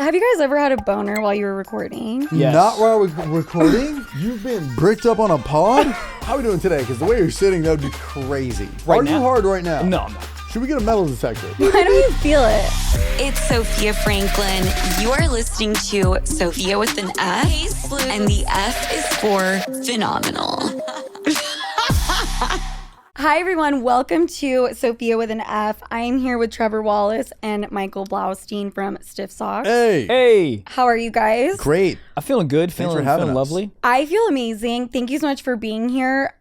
Have you guys ever had a boner while you were recording? Yes. Not while we're recording? You've been bricked up on a pod? How are we doing today? Because the way you're sitting, that would be crazy. Right are now? you hard right now? No, I'm not. Should we get a metal detector? Why don't you feel it? It's Sophia Franklin. You are listening to Sofia with an F, hey, Sloots. And the F is for phenomenal. Hi, everyone. Welcome to Sofia with an F. I am here with Trevor Wallace and Michael Blaustein from Stiff Socks. Hey. Hey, How are you guys? Great. I'm feeling good. Thanks for Feeling having us. lovely. I feel amazing. Thank you so much for being here.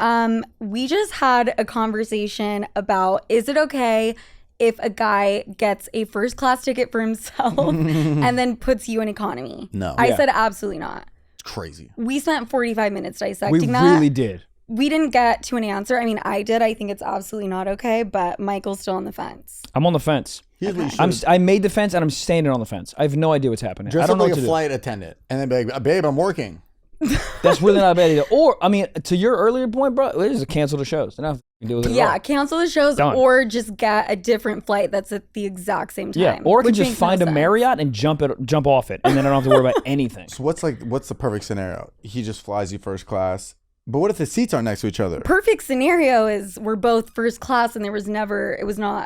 We just had a conversation about, is it okay if a guy gets a first class ticket for himself and then puts you in economy? No. I Yeah. said absolutely not. It's crazy. We spent 45 minutes dissecting We that. really did. We didn't get to an answer. I mean, I did. I think it's absolutely not okay, but Michael's still on the fence. I'm on the fence. Here's what you should I made the fence and I'm standing on the fence. I have no idea what's happening. I dress don't up know like what a to flight attendant and then be like, babe, I'm working. do. That's really not a bad idea. Or, I mean, to your earlier point, bro, it is a cancel the shows. Then I have to deal with it at Yeah, all. cancel the shows Done. or just get a different flight that's at the exact same time. Yeah, or I can which just makes no find a sense. Marriott and jump off it, and then I don't have to worry about anything. So what's the perfect scenario? He just flies you first class. But what if the seats aren't next to each other? Perfect scenario is we're both first class and it was not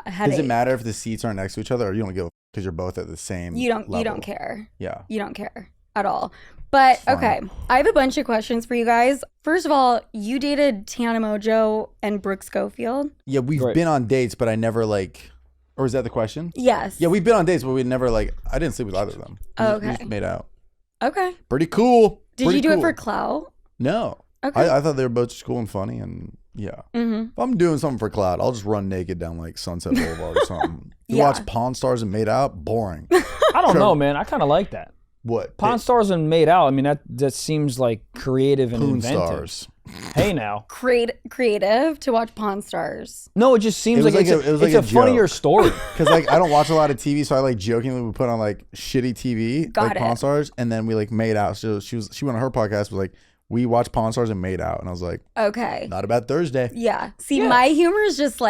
a headache. Does it matter if the seats aren't next to each other or you don't give because you're both at the same You don't level? care. Yeah. You don't care at all. But Fine. okay, I have a bunch of questions for you guys. First of all, you dated Tana Mojo and Brookes Schofield? Yeah, we've Right. been on dates, but I never or is that the question? Yes. Yeah, we've been on dates, but we never I didn't sleep with either of them. We Okay. just made out. Okay. Pretty cool. Did Pretty you do it cool. for clout? No. Okay. I thought they were both just cool and funny, and yeah. Mm-hmm. If I'm doing something for clout, I'll just run naked down Sunset Boulevard or something. You Yeah. watch Pawn Stars and Made Out? Boring. I don't know, man. I kind of like that. What? Pawn Stars and Made Out, I mean, that seems like creative and Poon inventive. Stars. Hey, now. Creative to watch Pawn Stars. No, it just seems It was like like it's a- it was it's like a a funnier joke. story. Because I don't watch a lot of TV, so I jokingly would put on shitty TV, Got like it. Pawn Stars, and then we made out. So she went on her podcast, was like, we watched Pawn Stars and made out, and I was like, Okay. not a bad Thursday. Yeah. See, Yeah. my humor is just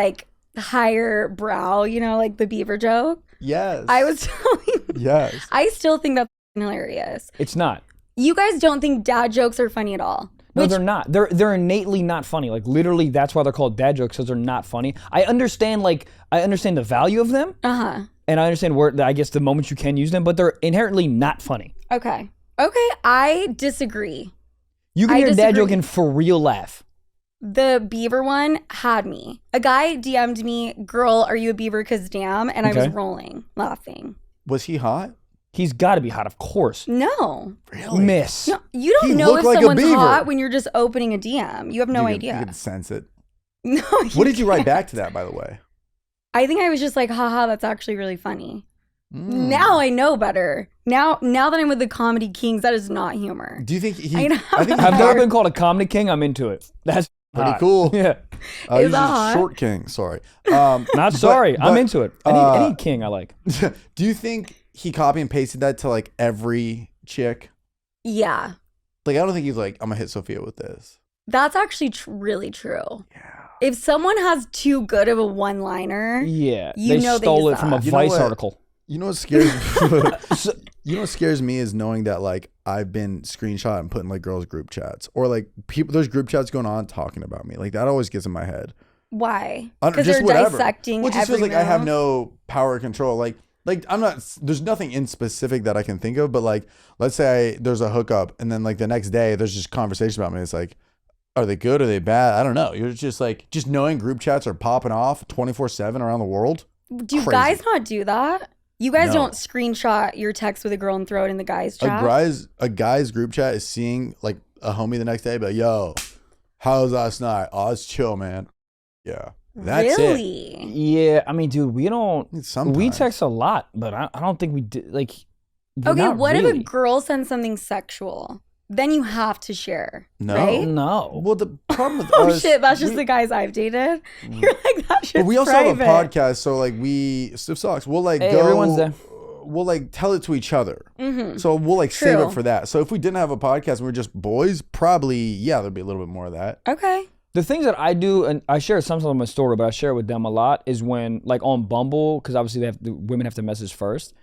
higher brow, like the beaver joke. Yes. I was telling Yes. I still think that's hilarious. It's not. You guys don't think dad jokes are funny at all. No, they're not. They're innately not funny. Literally, that's why they're called dad jokes, because they're not funny. I understand the value of them, Uh-huh. and I understand I guess the moments you can use them, but they're inherently not funny. Okay. Okay, I disagree. You can I hear a dad disagree. joke and for real laugh. The beaver one had me. A guy DM'd me, "Girl, are you a beaver? 'Cause damn," and I was Okay. rolling, laughing. Was he hot? He's got to be hot, of course. No. Really? Miss. No, you don't He know looked if like a someone's beaver. hot when you're just opening a DM. You have no You idea. could sense it. No. What did you write back to that, by the way? I think I was just like, haha, that's actually really funny. Mm. Now I know better. Now that I'm with the comedy kings, that is not humor. Do you think he? I know. I think I've he never hot. been called a comedy king. I'm into it. That's Pretty hot. cool. Yeah. Is He's that a hot? short king. Sorry. Not sorry. I'm into it. Any king I like. Do you think he copy and pasted that to every chick? Yeah. I don't think he's I'm gonna hit Sofia with this. That's actually really true. Yeah. If someone has too good of a one-liner, Yeah. You they know they stole use it from a that. You know Vice what? article. You know what scares you know what scares me is knowing that I've been screenshot and put in girls group chats or people there's group chats going on talking about me. That always gets in my head. why? I don't- Because just they're whatever. dissecting Well, it just every feels like I have move. no power or control. I'm not. There's nothing in specific that I can think of. But let's say there's a hookup, and then the next day there's just conversation about me. It's are they good? Are they bad? I don't know. You're just just knowing group chats are popping off 24/7 around the world. Do you Crazy. guys not do that? You guys No. don't screenshot your text with a girl and throw it in the guy's chat? A guy's group chat is seeing a homie the next day, but yo, how was last night? Oh, it's chill, man. Yeah, that's it. Really? Yeah. I mean, dude, we don't. Sometimes. We text a lot, but I don't think we did. We're Okay, not what if really. a girl sends something sexual? Then you have to share. No. Right? No. Well, the problem with Oh us, shit, that's just we- the guys I've dated. You're like, that shit's But we also private. have a podcast, so we Stiff Socks. We'll Hey, go. everyone's there. We'll tell it to each other. Mm-hmm. So we'll save True. it for that. So if we didn't have a podcast and we were just boys, probably there'd be a little bit more of that. Okay. The things that I do, and I share some of my story, but I share it with them a lot, is when on Bumble, because obviously the women have to message first.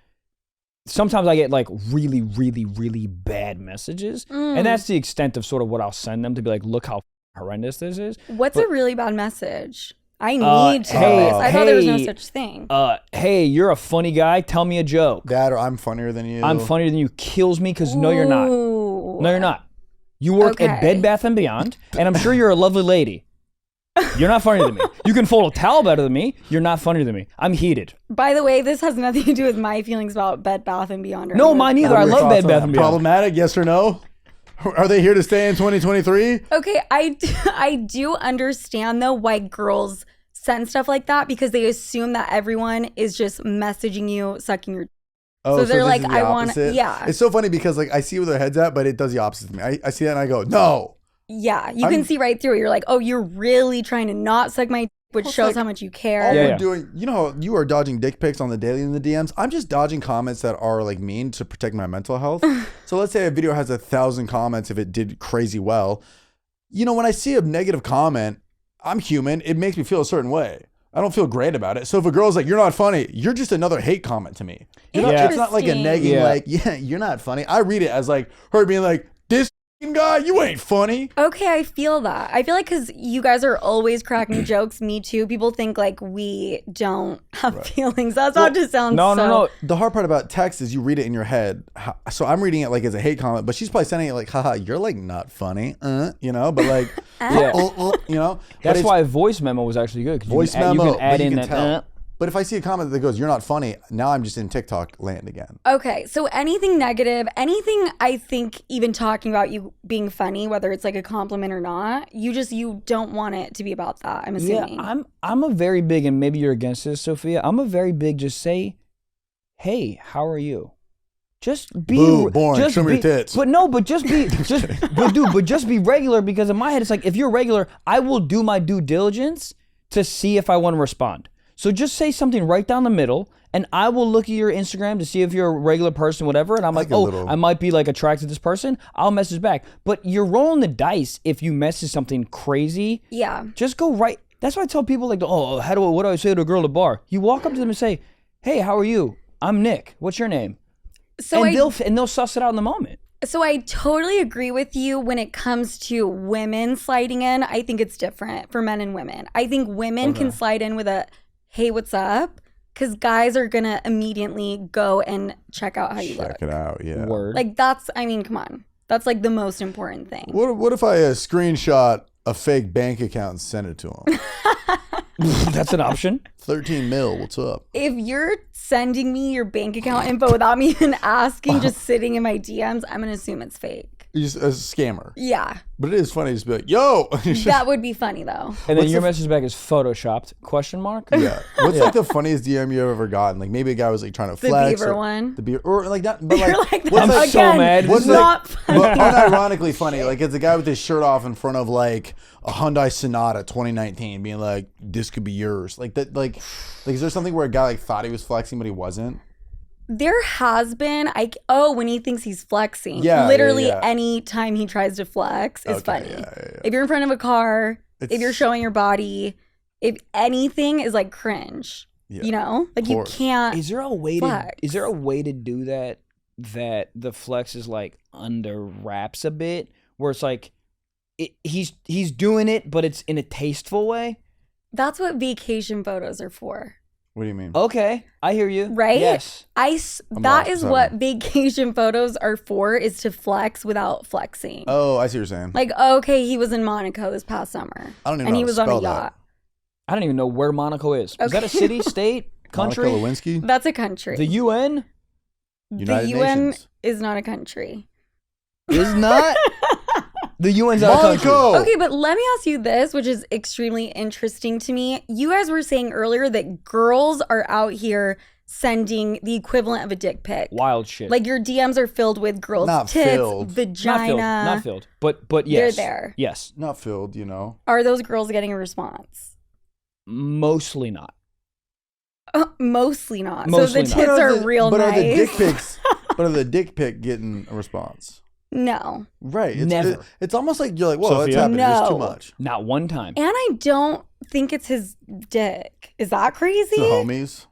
sometimes I get like really, really, really bad messages. And that's the extent of sort of what I'll send them to be like, look how horrendous this is. What's a really bad message? I need to know hey, this. I thought there was no hey, such thing. Hey, you're a funny guy. Tell me a joke. That or I'm funnier than you. I'm funnier than you kills me because no, you're not. Ooh. No, you're not. You work at Bed Bath & Beyond, and I'm sure you're a lovely lady. You're not funnier than me. You can fold a towel better than me. You're not funnier than me. I'm heated. By the way, this has nothing to do with my feelings about Bed Bath & Beyond. No, mine either. I love Bed Bath & Beyond. Problematic, yes or no? Are they here to stay in 2023? Okay, I do understand, though, why girls send stuff like that because they assume that everyone is just messaging you, sucking your. Oh, so they're this like, is the I want, opposite? yeah. It's so funny because like I see where their head's at, but it does the opposite to me. I see that and I go, no. Yeah, you can see right through it. You're like, oh, you're really trying to not suck my, which shows how much you care. All Yeah. we're doing, you know, how you are dodging dick pics on the daily in the DMs. I'm just dodging comments that are like mean to protect my mental health. So let's say a video has 1,000 comments if it did crazy well. You know, when I see a negative comment, I'm human. It makes me feel a certain way. I don't feel great about it. So if a girl's like, you're not funny, you're just another hate comment to me. You know, it's not like a negging, like, yeah, you're not funny. I read it as like her being like, this guy, you ain't funny. Okay, I feel that. I feel like because you guys are always cracking jokes, me too. People think like we don't have feelings. That's not to sound No. The hard part about text is you read it in your head. So I'm reading it like as a hate comment, but she's probably sending it like, haha, you're like not funny, you know, but like, you know. That's why voice memo was actually good. Voice memo, you can add but you in can that. tell. But if I see a comment that goes, you're not funny, now I'm just in TikTok land again. Okay, so anything negative, anything I think even talking about you being funny, whether it's like a compliment or not, you don't want it to be about that, I'm assuming. Yeah, I'm a very big, and maybe you're against this, Sophia. I'm a very big just say, hey, how are you? Just be boring. just Show me be, your tits. But no, but just be but just be regular, because in my head it's like, if you're regular, I will do my due diligence to see if I want to respond. So just say something right down the middle, and I will look at your Instagram to see if you're a regular person, whatever. And I'm like, I might be like attracted to this person. I'll message back. But you're rolling the dice if you message something crazy. Yeah. Just go right. That's why I tell people like, what do I say to a girl at a bar? You walk up to them and say, hey, how are you? I'm Nick. What's your name? So they'll suss it out in the moment. So I totally agree with you when it comes to women sliding in. I think it's different for men and women. I think women can slide in with a, hey, what's up? Because guys are going to immediately go and check out how you look. Check it out, yeah. Word. Like that's, I mean, come on. That's like the most important thing. What if I screenshot a fake bank account and send it to him? That's an option. 13 mil, what's up? If you're sending me your bank account info without me even asking, just sitting in my DMs, I'm going to assume it's fake. You're just a scammer. Yeah. But it is funny to just be like, yo! That would be funny though. And then your message back is photoshopped, question mark? Yeah. What's like the funniest DM you've ever gotten? Like maybe a guy was like trying to The flex. beaver one. The beaver, or like that. But like, You're like, what's I'm like, so mad. What's not like, but unironically funny. Like it's a guy with his shirt off in front of like a Hyundai Sonata 2019 being like, this could be yours. Like that, like is there something where a guy like thought he was flexing but he wasn't? There has been, when he thinks he's flexing. Yeah, Literally yeah. any time he tries to flex is funny. Yeah. If you're in front of a car, if It's- you're showing your body, if anything is like cringe, you know? Like you can't Is there a way flex. to do that the flex is like under wraps a bit, where it's like he's doing it but it's in a tasteful way? That's what vacation photos are for. What do you mean? Okay, I hear you. Right? Yes. That is what vacation photos are for, is to flex without flexing. Oh, I see what you're saying. Like, okay, he was in Monaco this past summer. I don't even and know he how to was on a spell that. yacht. I don't even know where Monaco is. Is that a Okay. city, state, country? Monica Lewinsky? That's a country. The UN United the UN Nations. is not a country. is not. The UN's not a country. Monaco! Okay, but let me ask you this, which is extremely interesting to me. You guys were saying earlier that girls are out here sending the equivalent of a dick pic. Wild shit. Like your DMs are filled with girls' Not tits, filled. vagina. Not filled. But yes. They're there. Yes. Not filled, you know. Are those girls getting a response? Mostly not. Mostly not. Mostly so the not. tits are real but nice. Are the dick pics? But are the dick pic getting a response? No. Right. Never. It's almost like you're like, whoa, that's Sophia? happening. There's too No. much. Not one time. And I don't think it's his dick. Is that crazy? The homies.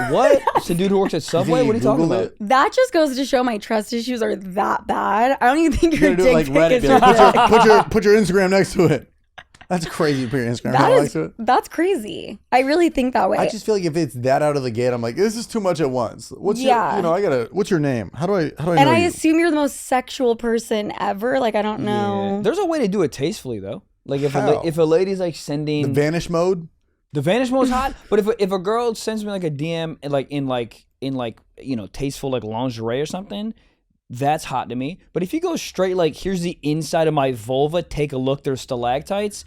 What? It's a dude who works at Subway? What are you talking Googled about? it? That just goes to show my trust issues are that bad. I don't even think your You gotta do it dick like pic Reddit. is Be like, that. put your Instagram next to it. That's crazy. Put your Instagram next to it. That's crazy. I really think that way. I just feel like if it's that out of the gate, I'm like, this is too much at once. What's Yeah. what's your name? How do I know and I you? assume you're the most sexual person ever. Like, I don't know. There's a way to do it tastefully, though. Like, if How? if a lady's, like, sending... The vanish mode? The vanish mode's hot, but if a girl sends me, like, a DM, in tasteful, like, lingerie or something, that's hot to me. But if you go straight, like, here's the inside of my vulva, take a look, there's stalactites,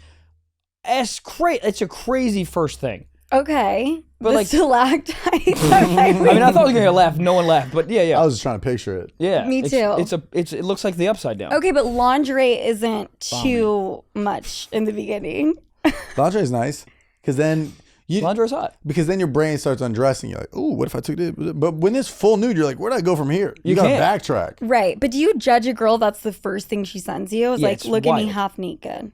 it's a crazy first thing. Okay. But, the like- stalactites. I mean, I thought we were gonna laugh. No one laughed, but yeah. I was just trying to picture it. Yeah, Me too. It looks like the upside down. Okay, but lingerie isn't too much in the beginning. Lingerie is nice because then Lingerie's hot. because then your brain starts undressing. You're like, ooh, what if I took this? But when it's full nude, you're like, where do I go from here? You gotta can't. backtrack. Right. But do you judge a girl that's the first thing she sends you? It's Yeah, like, it's look at me wild. half naked.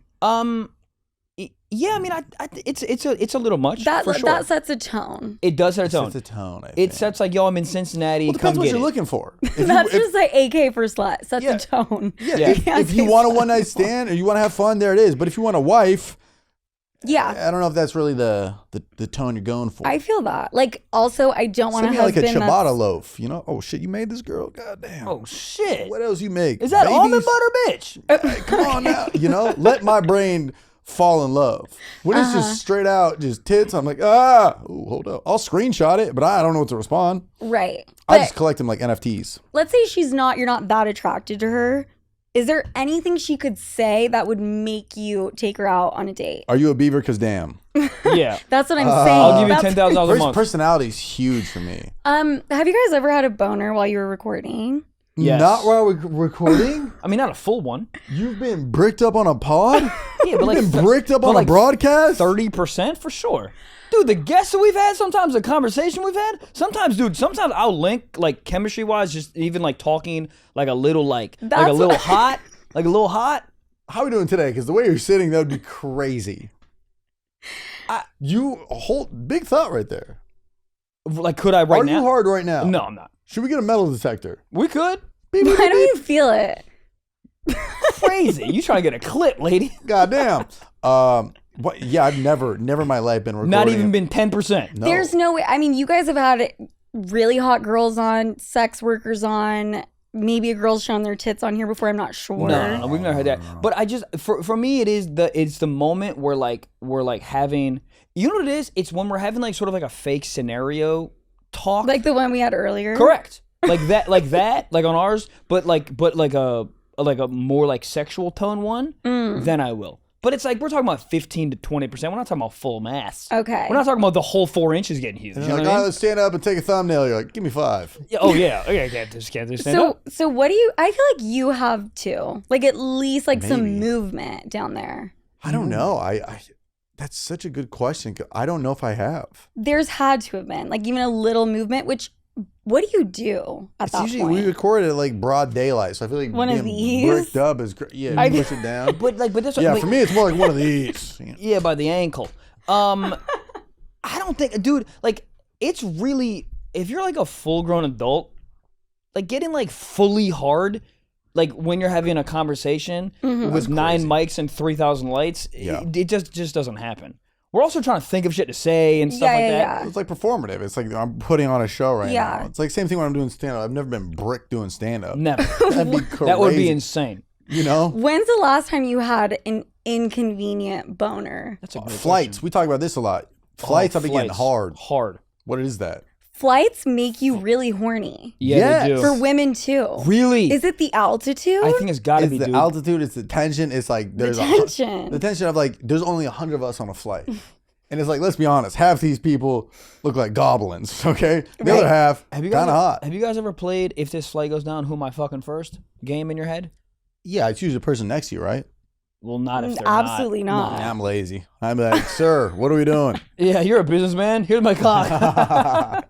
Yeah, I mean, it's a little much That for sure. that sets a tone. It does set a tone. It's a tone. I It think. sets like, yo, I'm in Cincinnati. Well, depends come what get you're it. looking for. If That's you, just like AK for slut. Sets Yeah. a tone. yeah, Yeah. if you want a one night stand or you want to have fun, there it is. But if you want a wife, Yeah. I don't know if that's really the tone you're going for. I feel that. Like, also, I don't want Send a me like a husband ciabatta that's... loaf. You know? Oh shit, you made this girl? God damn. Oh shit! What else you make? Is that Babies? almond butter, bitch? Hey, come on now. You know, let my brain fall in love. When it's just straight out, just tits, I'm like, ooh, hold up. I'll screenshot it, but I don't know what to respond. Right. I But just collect them like NFTs. let's say you're not that attracted to her. Is there anything she could say that would make you take her out on a date? Are you a beaver? Because damn. Yeah. That's what I'm saying. I'll give you That's- $10,000 a month. Personality is huge for me. Have you guys ever had a boner while you were recording? Yes. Not while we're recording? I mean, not a full one. You've been bricked up on a pod? Yeah, but You've been bricked up on a broadcast? 30% for sure. Dude, the guests that we've had, sometimes the conversation we've had, sometimes I'll link, like, chemistry-wise, just even, like, talking, like, a little hot. How are we doing today? Because the way you're sitting, that would be crazy. You hold big thought right there. Like, could I right Are now? you hard right now? No, I'm not. Should we get a metal detector? We could. Why don't you feel it? Crazy. You trying to get a clip, lady. Goddamn. What? Yeah, I've never in my life been recording. Not even been 10%. No. There's no way. I mean, you guys have had really hot girls on, sex workers on, maybe a girl's shown their tits on here before. I'm not sure. No, we've never had that. But I just for me it's the moment where we're like having, you know what it is? It's when we're having like sort of like a fake scenario talk. Like the one we had earlier. Correct. Like like on ours, but like a more like sexual tone one, then I will. But it's like we're talking about 15 to 20%. We're not talking about full mass. Okay. We're not talking about the whole 4 inches getting huge. And You you're know like, what I oh, mean? let's stand up and take a thumbnail. You're like, give me 5. Yeah, oh yeah. Okay, I can't just stand up. So what do you, I feel like you have too. Like at least like some Maybe. movement down there. I don't know. I that's such a good question. 'Cause I don't know if I have. There's had to have been like even a little movement, which what do you do at It's that usually point? we record it at like broad daylight, so I feel like One of being these? bricked up is great. Yeah, you push it down. but that's Yeah, but- for me it's more like one of these. Yeah, by the ankle. I don't think, dude, like, it's really, if you're like a full grown adult, like getting like fully hard, like when you're having a conversation with 9 mics and 3,000 lights, Yeah. it just doesn't happen. We're also trying to think of shit to say and stuff like that. Yeah. It's like performative. It's like I'm putting on a show right Yeah. now. It's like same thing when I'm doing stand up. I've never been bricked doing stand up. Never. That'd be crazy. That would be insane. You know? When's the last time you had an inconvenient boner? That's a good Flights. We talk about this a lot. Flights, I've been getting hard. Hard. What is that? Flights make you really horny. Yeah, they Yes. do. For women too. Really? Is it the altitude? I think it's got to It's be, the dude. altitude, it's the tension. It's like there's tension. the tension of like there's only 100 of us on a flight. And it's like, let's be honest, half these people look like goblins, okay? The other half, Have you kind guys of hot. Have you guys ever played If This Flight Goes Down, Who Am I Fucking First? Game in your head? Yeah, it's usually the person next to you, right? Well, not if they're Absolutely not. Nah, I'm lazy. I'm like, sir, what are we doing? Yeah, you're a businessman. Here's my cock.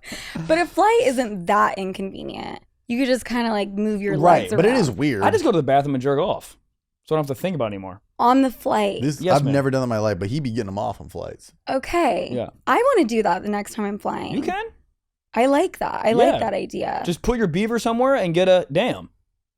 But a flight isn't that inconvenient. You could just kind of like move your Right, legs but it around. is weird. I just go to the bathroom and jerk off, so I don't have to think about it anymore. On the flight. Yes, I've ma'am. never done that in my life, but he be getting them off on flights. Okay. Yeah. I want to do that the next time I'm flying. You can. I like that. I like that idea. Just put your beaver somewhere and get a damn.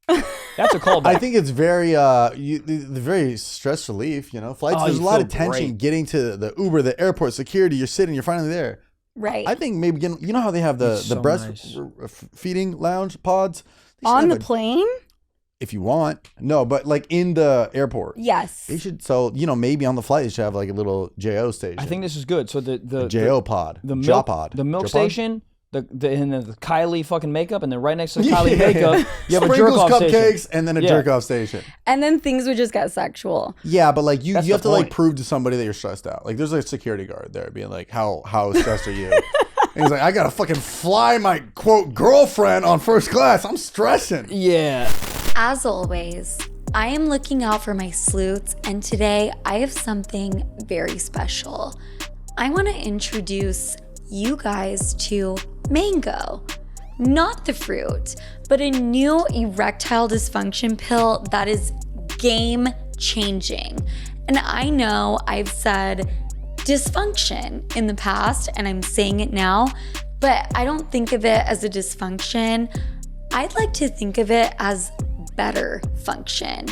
That's a callback. I think it's very very stress relief, you know. Flights, there's a lot of tension getting to the Uber, the airport, security, you're sitting, you're finally there. Right. I think maybe getting, you know how they have the breastfeeding lounge pods? On the plane? If you want. No, but like in the airport. Yes. They should, so, you know, maybe on the flight they should have like a little JO station. I think this is good. So the JO pod. The Jaw milk pod. The milk Jaw pod? station, and then the Kylie fucking makeup, and then right next to the Kylie makeup, you have a jerk Sprinkles, off cupcakes, station. and then a jerk off station. And then things would just get sexual. Yeah, but like you have to like point. prove to somebody that you're stressed out. Like there's a security guard there being like, how stressed are you? And he's like, I gotta fucking fly my quote girlfriend on first class. I'm stressing. Yeah. As always, I am looking out for my sleuths, and today I have something very special. I want to introduce you guys to Mango. Not the fruit, but a new erectile dysfunction pill that is game changing. And I know I've said dysfunction in the past, and I'm saying it now, but I don't think of it as a dysfunction. I'd like to think of it as better function.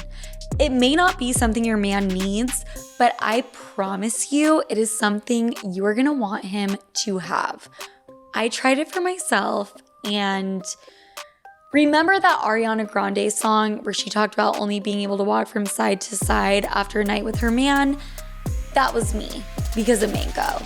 It may not be something your man needs, but I promise you it is something you're gonna want him to have. I tried it for myself, and remember that Ariana Grande song where she talked about only being able to walk from side to side after a night with her man? That was me because of Mango.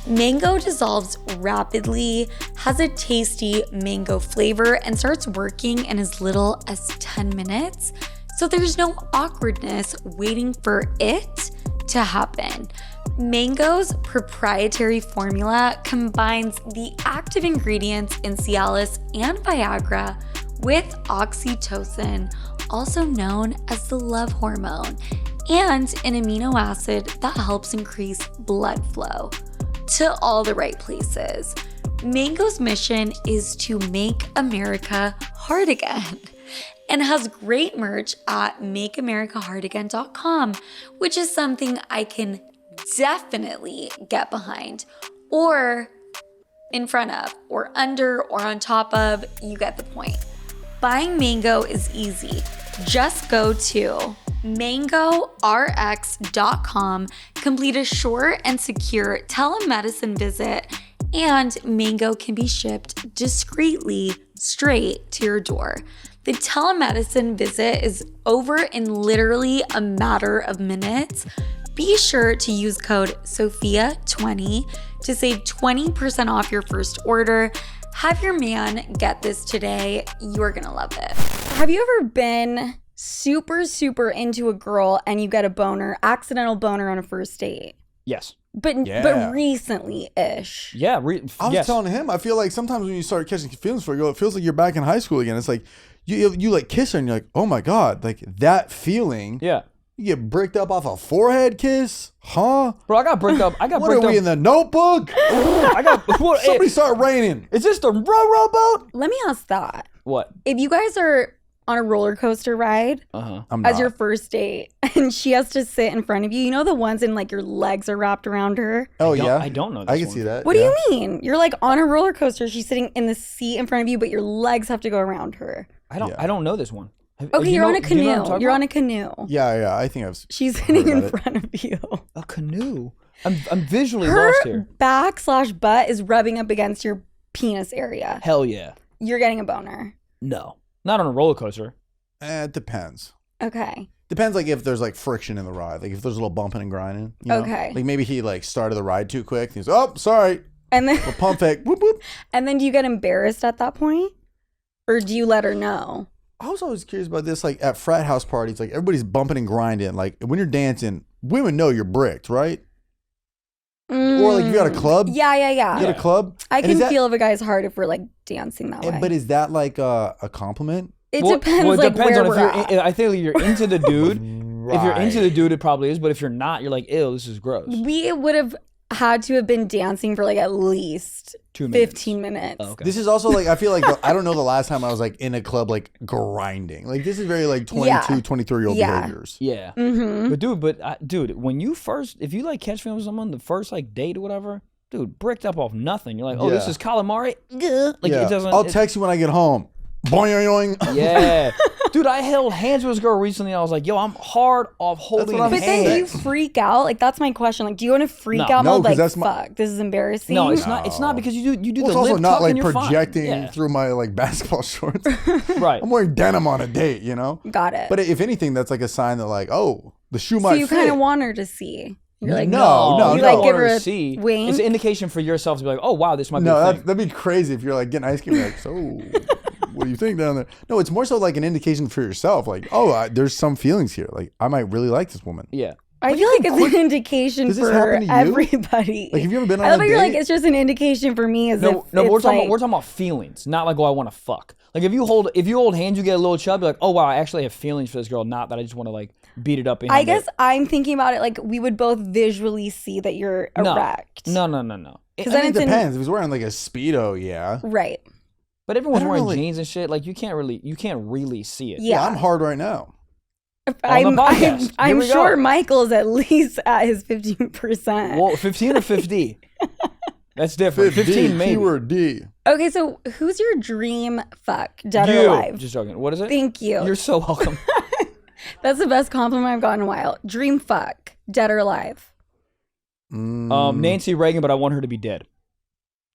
Mango dissolves rapidly, has a tasty mango flavor, and starts working in as little as 10 minutes. So there's no awkwardness waiting for it to happen. Mango's proprietary formula combines the active ingredients in Cialis and Viagra with oxytocin, also known as the love hormone, and an amino acid that helps increase blood flow to all the right places. Mango's mission is to make America hard again, and has great merch at makeamericahardagain.com, which is something I can definitely get behind, or in front of, or under, or on top of. You get the point. Buying Mango is easy. Just go to mangorx.com, complete a short and secure telemedicine visit, and Mango can be shipped discreetly straight to your door. The telemedicine visit is over in literally a matter of minutes. Be sure to use code SOFIA20 to save 20% off your first order. Have your man get this today. You're gonna love it. Have you ever been super into a girl and you get a boner, accidental boner on a first date? Yes. But recently-ish. Yeah. I was telling him, I feel like sometimes when you start catching feelings for a girl, it feels like you're back in high school again. It's like you like kiss her and you're like, oh my God, like that feeling. Yeah. You get bricked up off a forehead kiss, huh? Bro, I got bricked up. What are we in the Notebook? Somebody start raining. Is this the rowboat? Let me ask that. What? If you guys are on a roller coaster ride as your first date and she has to sit in front of you, you know the ones in like your legs are wrapped around her? Oh, yeah? I don't know this I can one. see that. What do you mean? You're like on a roller coaster, she's sitting in the seat in front of you, but your legs have to go around her. I don't know this one. Okay, you're on a canoe. You're on a canoe. Yeah, I think I've She's sitting in front of you. A canoe? I'm visually Her lost here. back/butt is rubbing up against your penis area. Hell yeah. You're getting a boner. No. Not on a roller coaster. It depends. Okay. Depends like if there's like friction in the ride. Like if there's a little bumping and grinding. You know? Okay. Like maybe he like started the ride too quick. He's oh, sorry. And then Pump fake. Whoop, whoop. And then do you get embarrassed at that point? Or do you let her know? I was always curious about this, like at frat house parties, like everybody's bumping and grinding. Like when you're dancing, women know you're bricked, right? Or like you got a club. Yeah. You got a club. I And is can that- feel if a guy's hard if we're like dancing that way. But is that like a compliment? It depends like where on we're at. I think if you're into the dude. If you're into the Right. dude, it probably is. But if you're not, you're like, ew, this is gross. We would have had to have been dancing for like at least 2 minutes. 15 minutes. Oh, okay. This is also like, I feel like, I don't know the last time I was like in a club, like grinding. Like this is very like 22, 23-year-old behaviors. Yeah. Mm-hmm. But dude, when you first, if you like catch me with someone, the first like date or whatever, dude, bricked up off nothing. You're like, oh, this Yeah. is calamari. Like it doesn't. I'll text you when I get home. Boing, boing. Yeah. Dude, I held hands with this girl recently. And I was like, yo, I'm hard off holding what I'm But hands. then do you freak out? Like, that's my question. Like, do you want to freak out No, mode? 'cause Like, that's my- fuck, this is embarrassing. No, it's not. It's not because you do Well, it's the also lip not tuck like and you're projecting fine. Yeah. through my like basketball shorts. Right. I'm wearing denim on a date, you know? Got it. But if anything, that's like a sign that like, oh, the shoe so might you fit. kind of want her to see. You're like, No, You no. like give her Or a see. wink? It's an indication for yourself to be like, oh wow, this might be No, a thing. that'd be crazy if you're like getting ice cream. You're like, so what do you think down there? No, it's more so like an indication for yourself. Like, oh, there's some feelings here. Like, I might really like this woman. Yeah. I feel like it's an indication Does this for happen to you? everybody. Like, have you ever been on I love a how you're like, date? it's just an indication for me. As No, if no, but we're it's talking, like, we're talking about feelings, not like, oh, I want to fuck. Like if you hold hands, you get a little chub. You're like, oh wow, I actually have feelings for this girl. Not that I just want to like beat it up. I behind guess it. I'm thinking about it like we would both visually see that you're erect. No. Because I then mean, it's it depends. If he's wearing like a Speedo, yeah. right. But everyone's I don't wearing know, like- jeans and shit. Like you can't really see it. Yeah. I'm hard right now. On the podcast. I'm Here we sure go. Michael's at least at his 15%. Well, 15 or 50. That's different. 15 maybe. Keyword D. Okay, so who's your dream fuck, dead or You. alive? Just joking. What is it? Thank you. You're so welcome. That's the best compliment I've gotten in a while. Dream fuck, dead or alive. Nancy Reagan, but I want her to be dead.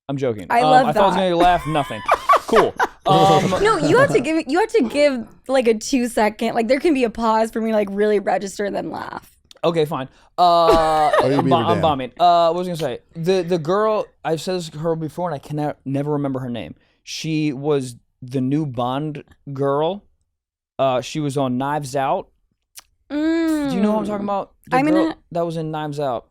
I'm joking. I love I thought I was that. gonna laugh. Nothing. Cool. No, you have to give like a 2-second, like there can be a pause for me to like really register and then laugh. Okay, fine. you I'm, beaver I'm down. bombing. What was I gonna say? The girl, I've said this to her before, and I can never remember her name. She was the new Bond girl. She was on Knives Out. Do you know what I'm talking about? The I'm in girl a- that was in Knives Out.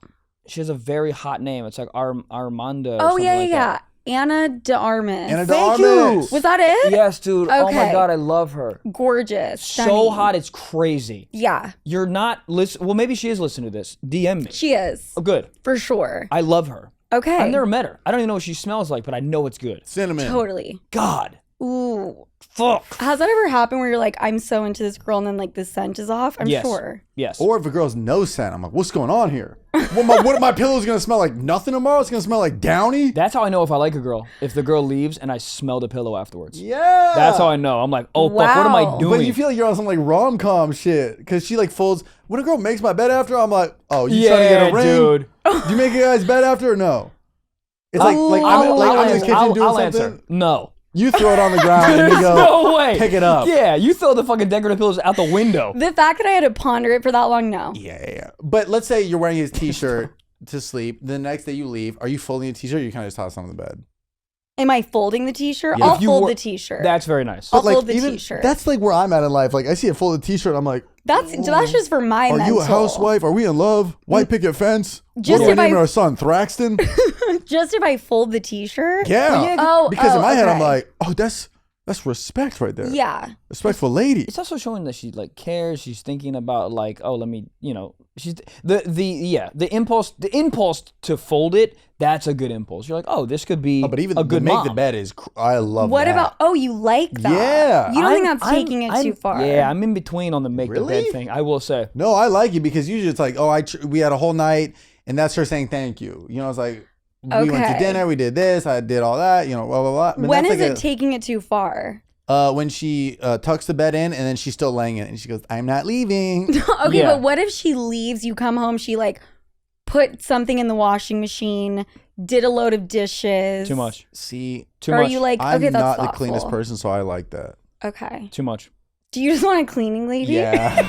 She has a very hot name. It's like Armanda. Or Oh something yeah, like yeah, that. Anna de Armas. Anna de Thank Armas. you. Was that it? Yes, dude. Oh my Okay. god, I love her. Gorgeous. So stunning. hot, it's crazy. Yeah, You're not listen. Well, maybe she is listening to this. DM me. she is Oh, good. for sure. I love her. Okay. I've never met her. I don't even know what she smells like, but I know it's good. Cinnamon. Totally. God, Ooh. fuck. Has that ever happened where you're like, I'm so into this girl and then like the scent is off? I'm Yes. sure. Yes. Or if a girl's no scent, I'm like, what's going on here? What my pillow's gonna smell like? Nothing tomorrow? It's gonna smell like Downy? That's how I know if I like a girl. If the girl leaves and I smell the pillow afterwards. Yeah. That's how I know. I'm like, oh fuck, what am I Wow. doing? But you feel like you're on some like rom-com shit because she like folds. When a girl makes my bed after, I'm like, oh, you trying to get a ring? dude. Do you make your guys bed after or no? It's like I'm in the kitchen I'll doing answer. something. No. You throw it on the ground and you go, No way. pick it up. Yeah, you throw the fucking decorative pillows out the window. The fact that I had to ponder it for that long, no. Yeah. But let's say you're wearing his t-shirt to sleep. The next day you leave. Are you folding a t-shirt or you kind of just toss it on the bed? Am I folding the t-shirt? Yeah. I'll If you fold wore- the t-shirt. That's very nice. I'll But fold the even t-shirt. that's like where I'm at in life. Like I see a folded t-shirt, I'm like, That's just for my are mental. you a housewife? Are we in love? White picket fence? Just What do we if I- name our son? Thraxton? Just if I fold the t-shirt? Yeah. Oh, because in my head I'm okay. like, oh, that's respect right there. Yeah. Respectful lady. It's also showing that she like cares. She's thinking about like, oh, let me, she's the impulse to fold it. That's a good impulse. You're like, oh, this could be But even a good make mom. the bed is I love What that. about, oh, you like that? Yeah. You don't think I'm- that's taking it too far? Yeah, I'm in between on the make the Really? bed thing. I will say. No, I like it because usually it's like, oh, we had a whole night and that's her saying thank you. You know, it's like we went to Okay. dinner, we did this, I did all that, blah blah blah. I mean, When that's is like it taking it too far? when she tucks the bed in and then she's still laying in it and she goes, I'm not leaving. Okay, Yeah. but what if she leaves, you come home, she like put something in the washing machine, did a load of dishes. Too much. See, Too Or much. are you like, I'm okay, that's not thoughtful. the cleanest person, so I like that. Okay. Too much. Do you just want a cleaning lady? Yeah.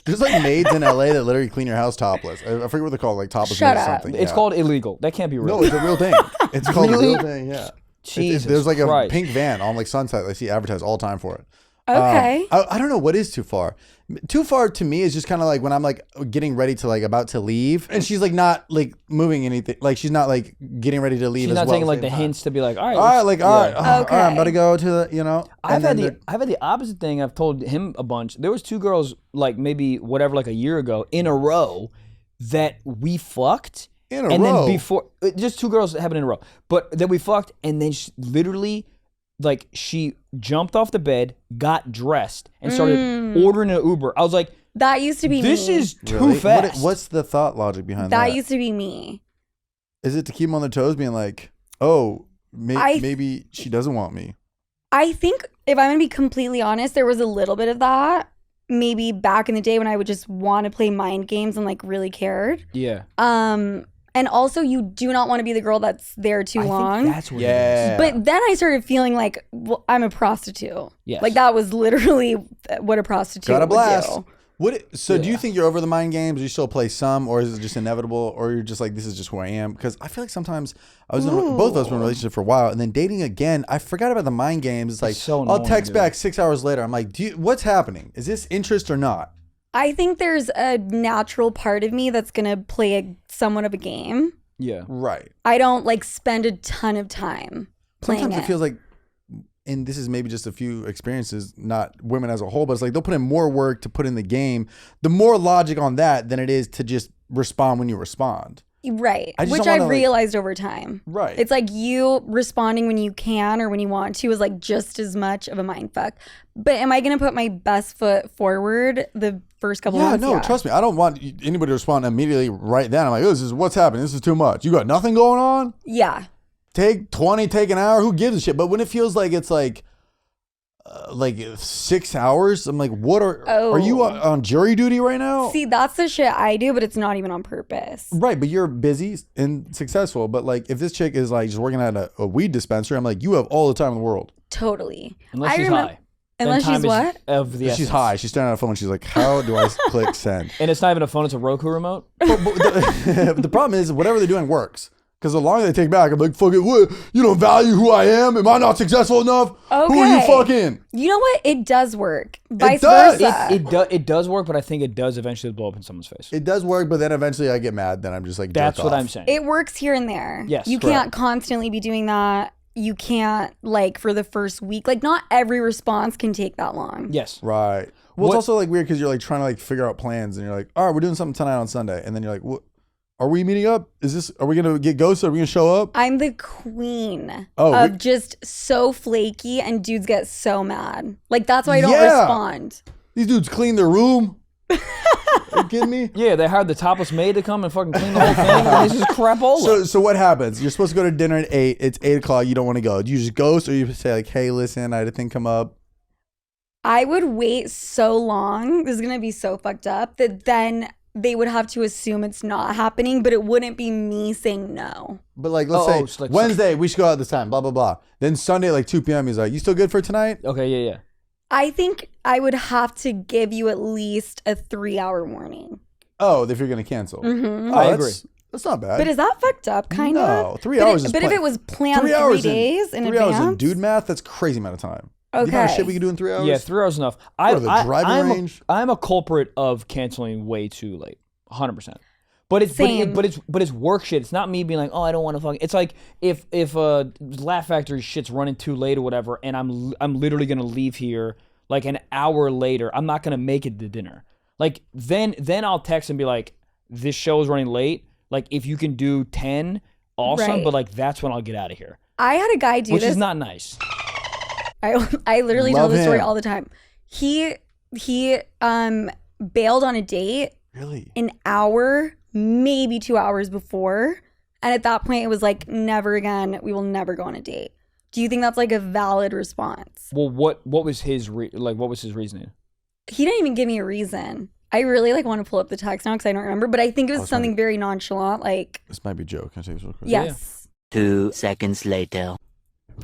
There's like maids in LA that literally clean your house topless. I forget what they're called, like topless Shut maids or up. something. It's yeah. called illegal. That can't be real. No, it's a real thing. It's called a Really? real thing, yeah. Jesus There's like Christ. a pink van on like Sunset. I see advertised all the time for it. Okay. I don't know what is too far. Too far to me is just kind of like when I'm like getting ready to like about to leave and she's like not like moving anything. Like she's not like getting ready to leave She's as not well. taking at like the the same time. hints to be like, all right. All right, let's- like, yeah. all right, I'm about to Okay. go to the, I've and had the opposite thing. I've told him a bunch. There was two girls like maybe whatever like a year ago in a row that we fucked. In a and row? then before just two girls that happened in a row. But then we fucked and then she, literally like she jumped off the bed, got dressed and started ordering an Uber. I was like, That used to be this me. is too Really? fast. What's the thought logic behind that? That used to be me. Is it to keep them on their toes, being like, oh, maybe she doesn't want me? I think if I'm going to be completely honest, there was a little bit of that. Maybe back in the day when I would just want to play mind games and like really cared. Yeah. And also you do not want to be the girl that's there too long. Think that's what it is. But then I started feeling like, well, I'm a prostitute. Yes. Like that was literally what a prostitute Got a would blast. do. Do you think you're over the mind games? Do you still play some, or is it just inevitable, or you're just like, this is just who I am? Because I feel like sometimes both of us were in a relationship for a while, and then dating again, I forgot about the mind games. It's like, so I'll annoying, text dude. back 6 hours later. I'm like, what's happening? Is this interest or not? I think there's a natural part of me that's going to play somewhat of a game. Yeah. Right. I don't like spend a ton of time playing Sometimes it feels like, and this is maybe just a few experiences, not women as a whole, but it's like they'll put in more work to put in the game. The more logic on that than it is to just respond when you respond. Right. I just Which don't wanna, I've realized over time. Right. It's like you responding when you can or when you want to is like just as much of a mind fuck. But am I going to put my best foot forward the first couple months? No, trust me. I don't want anybody to respond immediately right then. I'm like, oh, this is what's happening. This is too much. You got nothing going on? Yeah. Take 20, take an hour. Who gives a shit? But when it feels like it's like 6 hours, I'm like, what are you on jury duty right now? See, that's the shit I do, but it's not even on purpose. Right, but you're busy and successful. But like, if this chick is like just working at a weed dispensary, I'm like, you have all the time in the world. Totally. Unless she's high. Unless Then she's time what? is of the She's essence. high. She's staring at a phone. She's like, how do I click send? And it's not even a phone, it's a Roku remote. But the problem is, whatever they're doing works. Because the longer they take back, I'm like, fuck it, what? You don't value who I am? Am I not successful enough? Okay. Who are you fucking? You know what? It does work. Vice does. versa. It does work, but I think it does eventually blow up in someone's face. It does work, but then eventually I get mad. Then I'm just like, That's jerked what off. I'm saying. It works here and there. Yes, You correct. can't constantly be doing that. You can't, like, for the first week. Like, not every response can take that long. Yes. Right. Well, it's also like weird because you're like trying to like figure out plans, and you're like, all right, we're doing something tonight on Sunday, and then you're like, what? Are we meeting up? Are we gonna get ghosted? Are we gonna show up? I'm the queen Oh, of just so flaky, and dudes get so mad. Like, that's why I don't Yeah. respond. These dudes clean their room. Are you kidding me? Yeah, they hired the topless maid to come and fucking clean the whole thing. And this is crapola. So what happens? You're supposed to go to dinner at 8. It's 8 o'clock. You don't want to go. Do you just ghost, or you say like, hey, listen, I had a thing come up? I would wait so long. This is going to be so fucked up that then they would have to assume it's not happening, but it wouldn't be me saying no. But like, let's say so like- Wednesday, we should go out this time, blah, blah, blah. Then Sunday, like 2 p.m., he's like, you still good for tonight? Okay, yeah. I think I would have to give you at least a 3-hour warning. Oh, if you're going to cancel. Mm-hmm. Oh, I that's- That's not bad. But is that fucked up, kind of? No, 3 hours is But if plenty. it was planned 3 days in 3 advance? hours in dude math, that's crazy amount of time. Okay. The amount of shit we can do in 3 hours? Yeah, 3 hours is enough. What, the driving range? I'm a culprit of canceling way too late. 100%. But it's Same. but it's work shit. It's not me being like, oh, I don't want to fucking. It's like if Laugh Factory shit's running too late or whatever, and I'm literally gonna leave here like an hour later. I'm not gonna make it to dinner. Like then I'll text and be like, this show is running late. Like if you can do 10, awesome. Right. But like that's when I'll get out of here, I had a guy do which this. is not nice. I literally tell Love this story him. all the time. He bailed on a date Really? an hour, maybe 2 hours before. And at that point, it was like, never again. We will never go on a date. Do you think that's like a valid response? Well, what was his what was his reasoning? He didn't even give me a reason. I really like want to pull up the text now because I don't remember, but I think it was it's something very nonchalant. Like, This might be a joke. Can I take this real quick? yes. 2 seconds later.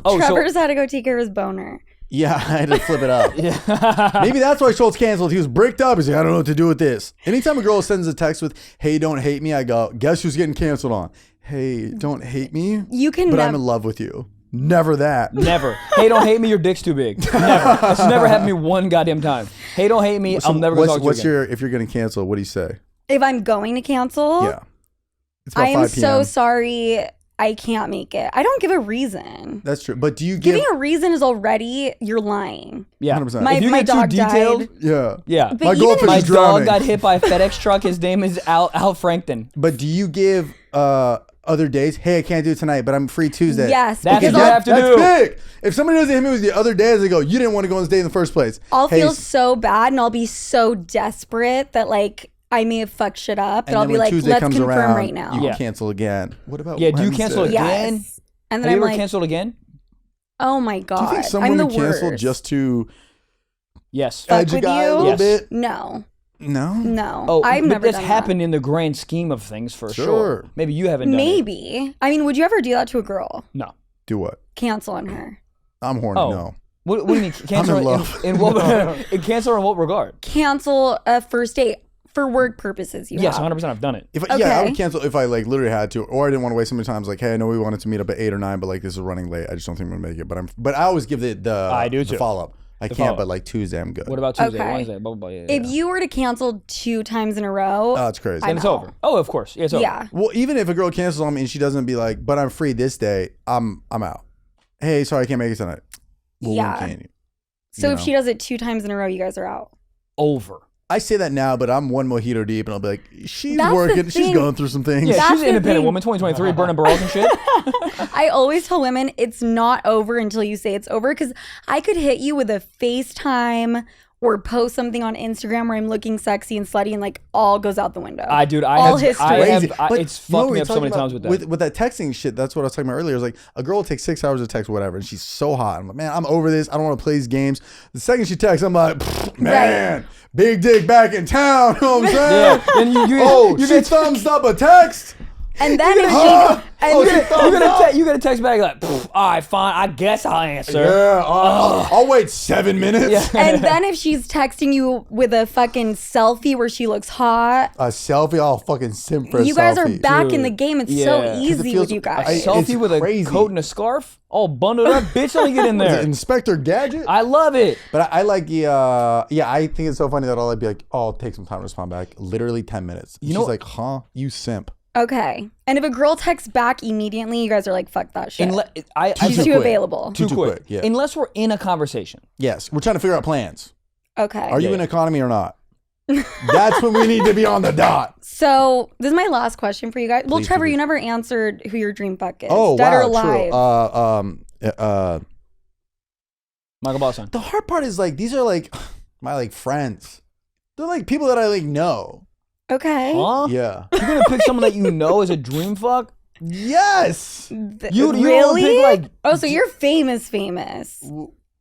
Oh, Trevor's had to go take care of his boner. Yeah, I had to flip it up. Yeah. Maybe that's why Schultz canceled. He was bricked up. He's like, I don't know what to do with this. Anytime a girl sends a text with, hey, don't hate me, I go, guess who's getting canceled on? Hey, don't hate me, You can but never. I'm in love with you. Never that. Never. Hey, don't hate me. Your dick's too big. Never. That's never happened to me one goddamn time. Hey, don't hate me. So I'm never gonna talk to you what's again. your, if you're going to cancel, what do you say? If I'm going to cancel, Yeah. It's about I am 5 so p.m. sorry. I can't make it. I don't give a reason. That's true. But do you give... Giving a reason is already, you're lying. Yeah. 100%. My- If you my get too dog detailed, died. Yeah. yeah. But My even goldfish if- My is dog drowning. got hit by a FedEx truck. His name is Al Frankton. But do you give other days? Hey, I can't do it tonight, but I'm free Tuesday. Yes, That's because what you I'll, have to That's do. big. If somebody doesn't hit me with the other days, they go, you didn't want to go on this date in the first place. I'll Hey, feel so bad and I'll be so desperate that like I may have fucked shit up, but And I'll then be when like, Tuesday let's comes confirm around, right now. you cancel again. What about Yeah, do you Wednesday? cancel again? Yes. And then Have I'm you ever like, canceled again? oh my God. Do you think some I'm the women cancel worst. just to Yes. Fuck edge a with guy you? a little Yes. bit? No. No. No. Oh, I've but never that's done happened in the grand scheme of things for sure. Sure. Maybe you haven't that. done it. Maybe. I mean, would you ever do that to a girl? No. Do what? Cancel on her. I'm horny. Oh. No. What do you mean cancel? I'm in love. In what? Cancel in what regard? Cancel a first date for work purposes. Yes, have. 100%. I've done it. If yeah, I Okay. would cancel if I like literally had to, or I didn't want to waste so many times. Like, hey, I know we wanted to meet up at 8 or 9, but like this is running late. I just don't think I'm gonna make it. But I always give the I do the too. follow up. I can't, follow-up. but like Tuesday, I'm good. What about Tuesday, Okay. Wednesday, blah, blah, blah. Yeah, If you were to cancel 2 times in a row, Oh, it's crazy. then I'm it's out. over. Oh, of course. Yeah, it's over. Yeah. Well, even if a girl cancels on me and she doesn't be like, but I'm free this day, I'm out. Hey, sorry, I can't make it tonight. Well, Yeah. when can you? So You if know? she does it 2 times in a row, you guys are out. Over. I say that now, but I'm one mojito deep, and I'll be like, she's That's the working, she's thing. going through some things. Yeah, That's she's an the independent thing. woman, 2023, burning barrels and shit. I always tell women it's not over until you say it's over, because I could hit you with a FaceTime or post something on Instagram where I'm looking sexy and slutty and like all goes out the window. I All have, history. Crazy. But it's you know what fucked me we're up so talking many about times with that. With that texting shit, that's what I was talking about earlier. It's like a girl will take 6 hours to text whatever, and she's so hot. I'm like, man, I'm over this. I don't want to play these games. The second she texts, I'm like, man, big dick back in town. You know what I'm saying? Yeah, and Oh, she thumbs up a text. And then if Huh? she Oh, she thumbs up. you gotta text back like, all right, fine, I guess I'll answer. Yeah, I'll wait 7 minutes. Yeah. and then if she's texting you with a fucking selfie where she looks hot, A selfie, I'll fucking simp for a you guys are selfie. back in Dude. the game. It's Yeah. so 'Cause it easy feels- with you guys. It's Selfie with crazy. a coat and a scarf, all bundled up. Bitch, let me get in Is it there. Inspector Gadget? I love it. But I like the, yeah, I think it's so funny that I'll be like, oh, I'll take some time to respond back. Literally 10 minutes. You She's know- like, huh? You simp. Okay. And if a girl texts back immediately, you guys are like, fuck that shit. She's too too quick. available. Too Too quick. quick, yeah. Unless we're in a conversation. Yes. We're trying to figure out plans. Okay. Are you in economy or not? That's when we need to be on the dot. So this is my last question for you guys. Well, Please, Trevor, please. you never answered who your dream fuck is. Oh, Dead wow. or alive. True. Michael Blaustein. The hard part is like, these are like my like friends. They're like people that I like know. Okay. Huh? Yeah. You're gonna pick someone that you know as a dream fuck? Yes. You really? pick, like- oh, so you're famous.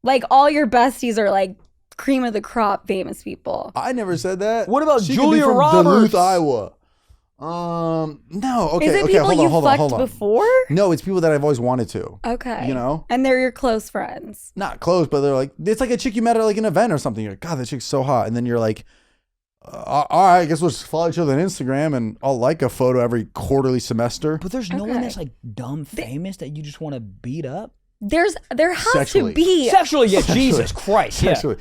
Like all your besties are like cream of the crop famous people. I never said that. What about She could be Julia from Roberts? Duluth, Iowa. No. Okay. Is it okay. people Hold on. you Hold on. fucked Hold on. before? No, it's people that I've always wanted to. Okay. You know? And they're your close friends. Not close, but they're like, it's like a chick you met at like an event or something. You're like, God, that chick's so hot. And then you're like, all right, I guess we'll just follow each other on Instagram and I'll like a photo every quarterly semester. But there's no one Okay. that's like dumb famous that you just want to beat up. There has Sexually. to be. Sexually, yeah, Jesus Christ, yeah. Actually,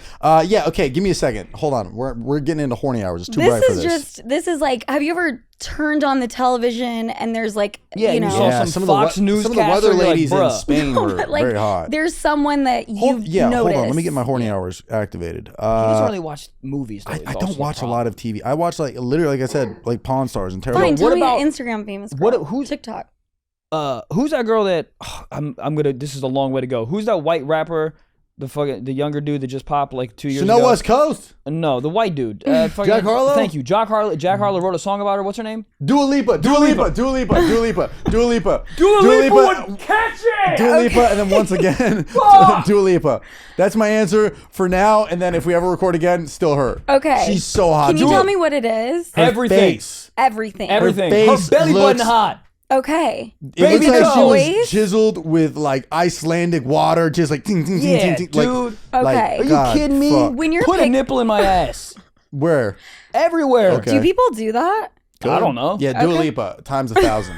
yeah, okay, give me a second. Hold on. We're getting into horny hours. It's too bright for this. This is like, have you ever turned on the television and there's like, Yeah, you you know, saw some Fox News some of the caster, weather you're like, ladies in bruh. Spain were like very hot. there's someone that you've Hold noticed. on. Let me get my horny hours activated. He doesn't really watch movies. Though, I don't watch a lot of TV. I watch like literally, like I said, like Pawn Stars and terrible. Fine, tell what me about- an Instagram famous what- girl. who's- TikTok? Who's that girl that I'm gonna? This is a long way to go. Who's that white rapper? The younger dude that just popped like 2 years Chanel ago. West Coast. No, the white dude. Jack Harlow? Thank you, Jack Harlow. Jack Harlow wrote a song about her. What's her name? Dua Lipa. Dua Lipa. Dua Lipa. Dua Lipa. Dua Lipa. catch it. Dua Lipa, and then once again, Dua Lipa. That's my answer for now. And then if we ever record again, still her. Okay. She's so hot. Can you Dua- tell me what it is? her Everything. face. Everything. Everything. face Her belly button looks- hot. Okay. It Baby looks like she was toys? chiseled with like Icelandic water, just like ting, ting, ting, Yeah, ting, ting. dude. Okay. Are you God, kidding me? fuck. When you're Put a pick- nipple in my ass. Where? Everywhere. Okay. Do people do that? I don't know. Yeah, Dua Okay. Lipa times 1,000.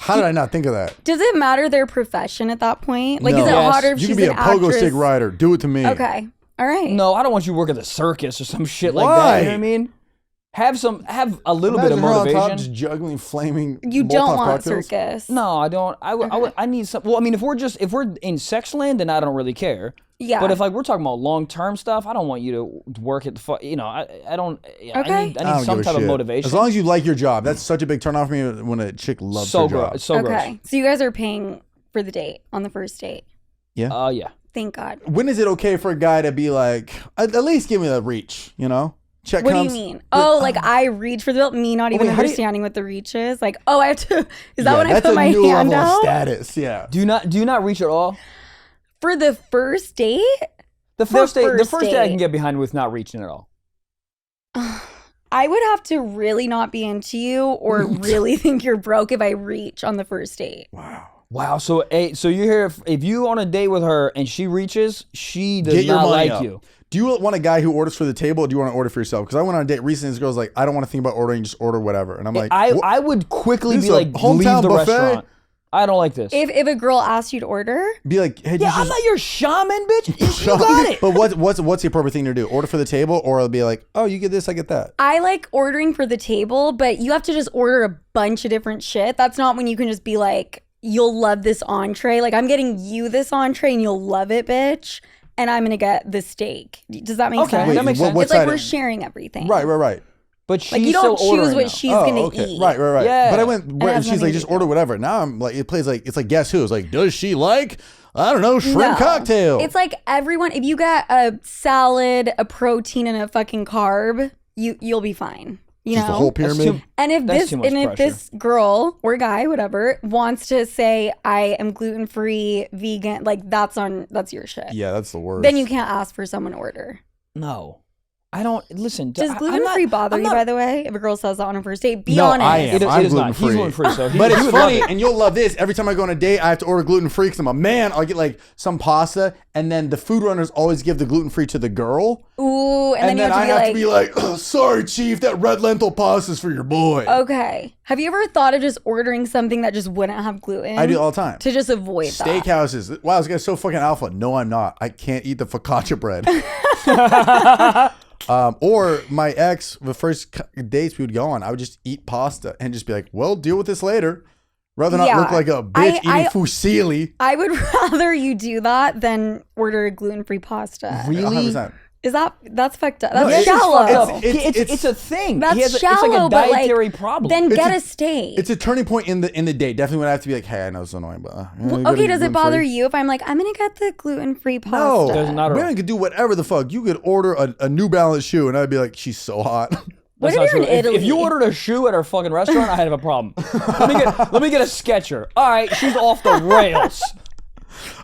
How did I not think of that? Does it matter their profession at that point? Like, is it No. Yes. harder if You she's can be an a pogo actress? stick rider. Do it to me. Okay. All right. No, I don't want you to work at the circus or some shit like Why? that. You know what I mean? Have a little bit of Imagine her on top motivation. just juggling flaming You Molotov don't want cocktails. circus. No, I don't. I need some. Well, I mean, if we're in sex land, then I don't really care. Yeah. But if like we're talking about long term stuff, I don't want you to work at the. You know, I don't. Yeah, Okay. I I need don't some give a type of shit. motivation. As long as you like your job. That's such a big turn off for me when a chick loves so her gross. job. It's so Okay. So you guys are paying for the date on the first date. Yeah. Yeah. Thank God. When is it okay for a guy to be like, at least give me the reach, you know? check What comes. do you mean? Oh, like I reach for the belt, me not even how do you- understanding what the reach is. Like, oh, I have to. Is that Yeah, when I that's put a my new hand level of out status. Yeah. Do you not reach at all? for the first date? The first date I date. can get behind with not reaching at all. I would have to really not be into you or really think you're broke if I reach on the first date. Wow. So you hear if you on a date with her and she reaches, she does Get your not money like up. you. Do you want a guy who orders for the table, or do you want to order for yourself? Because I went on a date recently. This girl's like, I don't want to think about ordering, just order whatever. And I'm like, I would quickly This be is a like, hometown leave the buffet? restaurant. I don't like this. If a girl asks you to order, be like, hey, Yeah, I'm not your shaman, bitch. You got it. But what's the appropriate thing to do? Order for the table, or I'll be like, oh, you get this, I get that. I like ordering for the table, but you have to just order a bunch of different shit. That's not when you can just be like, you'll love this entree. Like, I'm getting you this entree and you'll love it, bitch. And I'm going to get the steak. Does that make Okay, sense? that makes sense. what It's like side we're of- sharing everything. Right. But she's Like, you don't still choose ordering what now. she's going to okay. eat. Right. Yeah. But I went where has she's nothing like, to just do order whatever. Now I'm like, it plays like, it's like, guess who? It's like, does she like, I don't know, shrimp cocktail? It's like everyone, if you get a salad, a protein, and a fucking carb, you'll be fine. You just know? the whole That's pyramid. And if That's this too much and if pressure. this girl or guy, whatever, wants to say I am gluten-free, vegan, like that's your shit. Yeah, that's the worst. Then you can't ask for someone to order. No. I don't listen. Does I'm gluten-free not- bother I'm you, not- by the way? If a girl says that on a first date, be No, honest. I am. It I'm is not. He's gluten-free. gluten-free, so he But he it's would funny, love it. and you'll love this. Every time I go on a date, I have to order gluten-free because I'm a man. I'll get like some pasta, and then the food runners always give the gluten-free to the girl. Ooh, and then And you then I have have to be like, oh, sorry, chief, that red lentil pasta is for your boy. okay. Have you ever thought of just ordering something that just wouldn't have gluten? I do all the time. To just avoid that. Steakhouses. Wow, this guy's so fucking alpha. No, I'm not. I can't eat the focaccia bread. Or my ex, the first dates we would go on, I would just eat pasta and just be like, well, deal with this later. Rather not Yeah. look like a bitch eating fusilli. I would rather you do that than order a gluten-free pasta. Really? 100%. That's fucked up. No, That's it's shallow. fucked up. It's a thing. That's He has shallow, it's like a but dietary like, problem. then It's get a- a steak. It's a turning point in the date. Definitely when I have to be like, hey, I know it's annoying, but Okay, does it bother you if I'm like, I'm gonna get the gluten-free pasta? No, Does not at all. women could do whatever the fuck. You could order a New Balance shoe, and I'd be like, she's so hot. What That's if not you're in true. Italy? If you ordered a shoe at our fucking restaurant, I'd have a problem. let me get a Sketcher. All right, she's off the rails.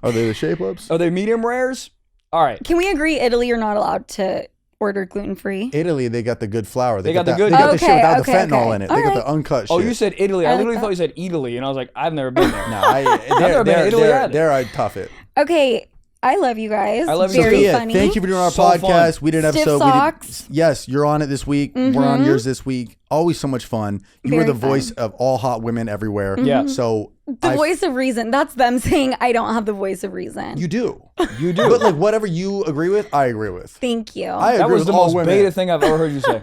Are they the shape ups? Are they medium rares? All right. Can we agree Italy you're not allowed to order gluten-free? Italy, they got the good flour. They got the that- good- They got the shit Okay, without okay, the fentanyl okay. in it. All They got right. the uncut shit. Oh, you said Italy. I I like literally that. thought you said Italy, and I was like, I've never been there. No, never been to Italy either. there I'd tough it. Okay, I love you guys. I love you Very too. Sophia, funny. thank you for doing our So podcast. fun. We did an Stiff episode. socks. Yes, you're on it this week. We're on yours this week. Always so much fun. You were Very the voice fun. of all hot women everywhere. Yeah. So The voice of reason. That's them saying I don't have the voice of reason. you do. You do. But like whatever you agree with, I agree with. Thank you. I that agree was with the all most women. beta thing I've ever heard you say.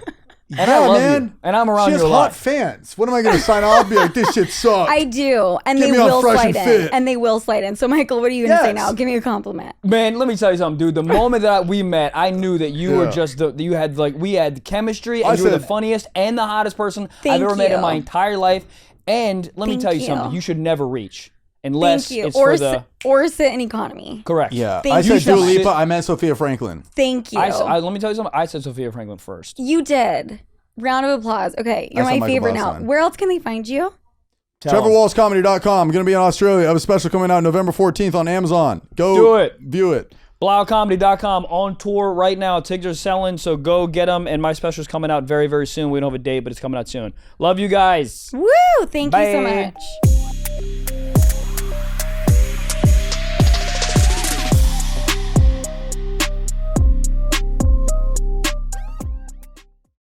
And Yeah, I love man. you. And I'm around She has you a hot lot. fans. What am I going to sign off and be like, this shit sucks? I do. And Get they me on will Fresh slide and in. Fit. And they will slide in. So Michael, what are you gonna say Yes. now? Give me a compliment. Man, let me tell you something, dude. The moment that we met, I knew that you were Yeah. just you had like we had chemistry, and I you were the said- funniest and the hottest person I've Thank ever met in you. my entire life. And let me Thank tell you you. something: you should never reach unless Thank you. it's Or for the or sit in economy. correct. Yeah. Thank I you said so Dua much. Lipa. I meant Sophia Franklin. Thank you. Let me tell you something. I said Sofia Franklin first. You did. Round of applause. Okay, you're I said my Michael favorite now. Blaustein. Where else can they find you? Tell 'em. TrevorWallacecomedy.com. I'm going to be in Australia. I have a special coming out November 14th on Amazon. Go Do it. View it. BlauComedy.com on tour right now. Tickets are selling, so go get them. And my special's coming out very, very soon. We don't have a date, but it's coming out soon. Love you guys. Woo! Thank you so Bye. much.